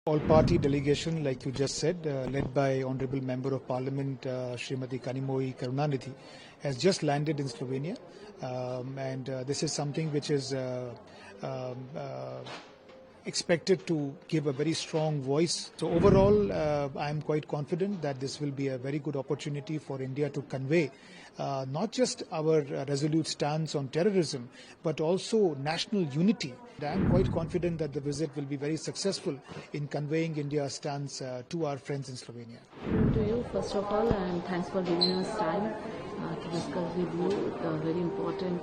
All-party delegation, like you just said, led by Honorable Member of Parliament Srimati Kanimoyi Karunanidhi, has just landed in Slovenia, and this is something which is expected to give a very strong voice. So overall, I am quite confident that this will be a very good opportunity for India to convey not just our resolute stance on terrorism, but also national unity. I am quite confident that the visit will be very successful in conveying India's stance to our friends in Slovenia. To you, first of all, and thanks for giving us time to discuss with you the very important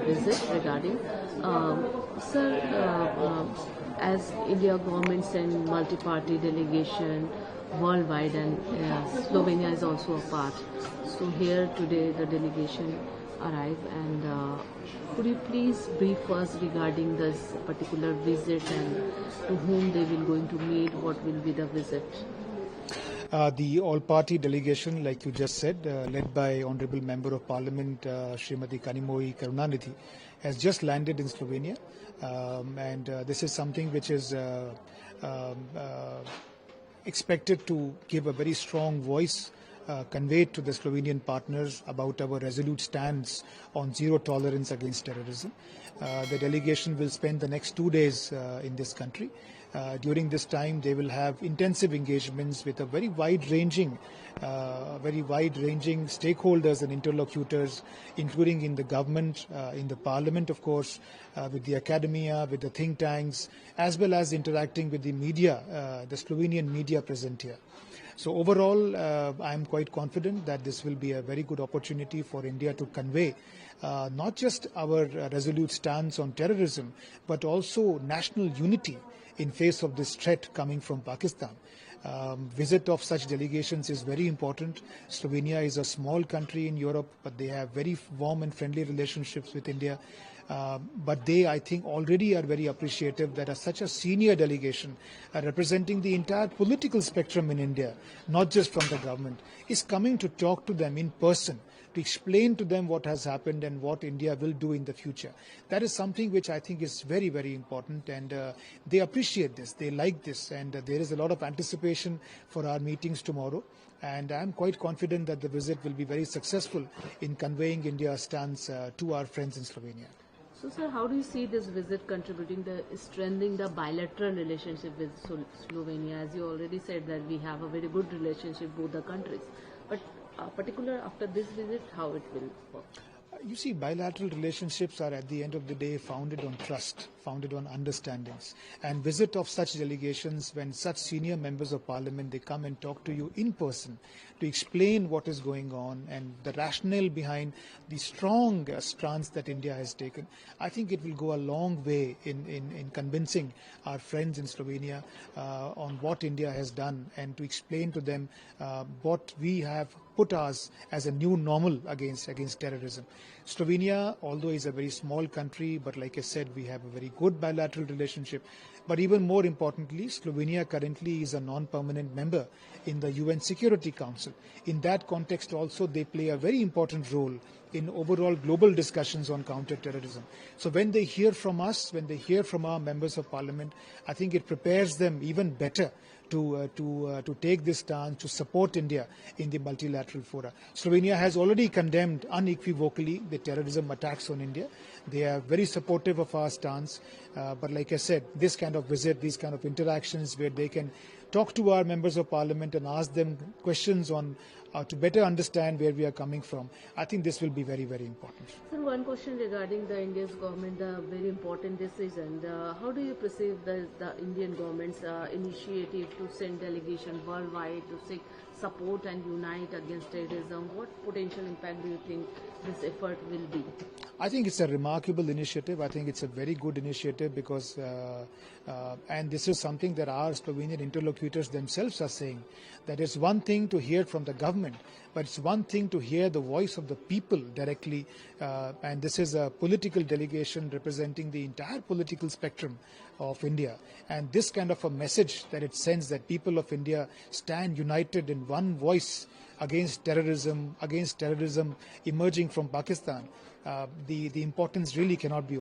visit regarding. Sir, as India government sent multi-party delegation worldwide, and Slovenia is also a part. So here today the delegation arrived, and could you please brief us regarding this particular visit and to whom they will going to meet, what will be the visit? The all-party delegation, like you just said, led by Honorable Member of Parliament Srimati Kanimoyi Karunanidhi, has just landed in Slovenia, and this is something which is expected to give a very strong voice conveyed to the Slovenian partners about our resolute stance on zero tolerance against terrorism. The delegation will spend the next 2 days in this country. During this time, they will have intensive engagements with a very wide-ranging stakeholders and interlocutors, including in the government, in the parliament, of course, with the academia, with the think tanks, as well as interacting with the media, the Slovenian media present here. So overall, I am quite confident that this will be a very good opportunity for India to convey not just our resolute stance on terrorism, but also national unity in face of this threat coming from Pakistan. Visit of such delegations is very important. Slovenia is a small country in Europe, but they have very warm and friendly relationships with India. But they, I think, already are very appreciative that such a senior delegation representing the entire political spectrum in India, not just from the government, is coming to talk to them in person, to explain to them what has happened and what India will do in the future. That is something which I think is very, very important, and they appreciate this, they like this, and there is a lot of anticipation for our meetings tomorrow. And I am quite confident that the visit will be very successful in conveying India's stance to our friends in Slovenia. So, sir, how do you see this visit contributing to strengthening the bilateral relationship with Slovenia? As you already said that we have a very good relationship both the countries, but particular after this visit, how it will work? You see, bilateral relationships are at the end of the day founded on trust, founded on understandings. And visit of such delegations, when such senior members of parliament, they come and talk to you in person to explain what is going on and the rationale behind the strong stance that India has taken. I think it will go a long way in convincing our friends in Slovenia on what India has done, and to explain to them what we have put us as a new normal against terrorism. Slovenia, although is a very small country, but like I said, we have a very good bilateral relationship. But even more importantly, Slovenia currently is a non-permanent member in the UN Security Council. In that context also, they play a very important role in overall global discussions on counter-terrorism. So when they hear from us, when they hear from our members of parliament, I think it prepares them even better to take this stance, to support India in the multilateral fora. Slovenia has already condemned unequivocally the terrorism attacks on India. They are very supportive of our stance. But like I said, this kind of visit, these kind of interactions where they can talk to our members of parliament and ask them questions on to better understand where we are coming from, I think this will be very, very important. Sir, one question regarding the India's government, the very important decision. How do you perceive the Indian government's initiative to send delegation worldwide to seek support and unite against terrorism? What potential impact do you think this effort will be? I think it's a remarkable initiative. I think it's a very good initiative because, and this is something that our Slovenian interlocutors themselves are saying, that it's one thing to hear from the government, but it's one thing to hear the voice of the people directly. And this is a political delegation representing the entire political spectrum of India. And this kind of a message that it sends, that people of India stand united in one voice against terrorism emerging from Pakistan, the importance really cannot be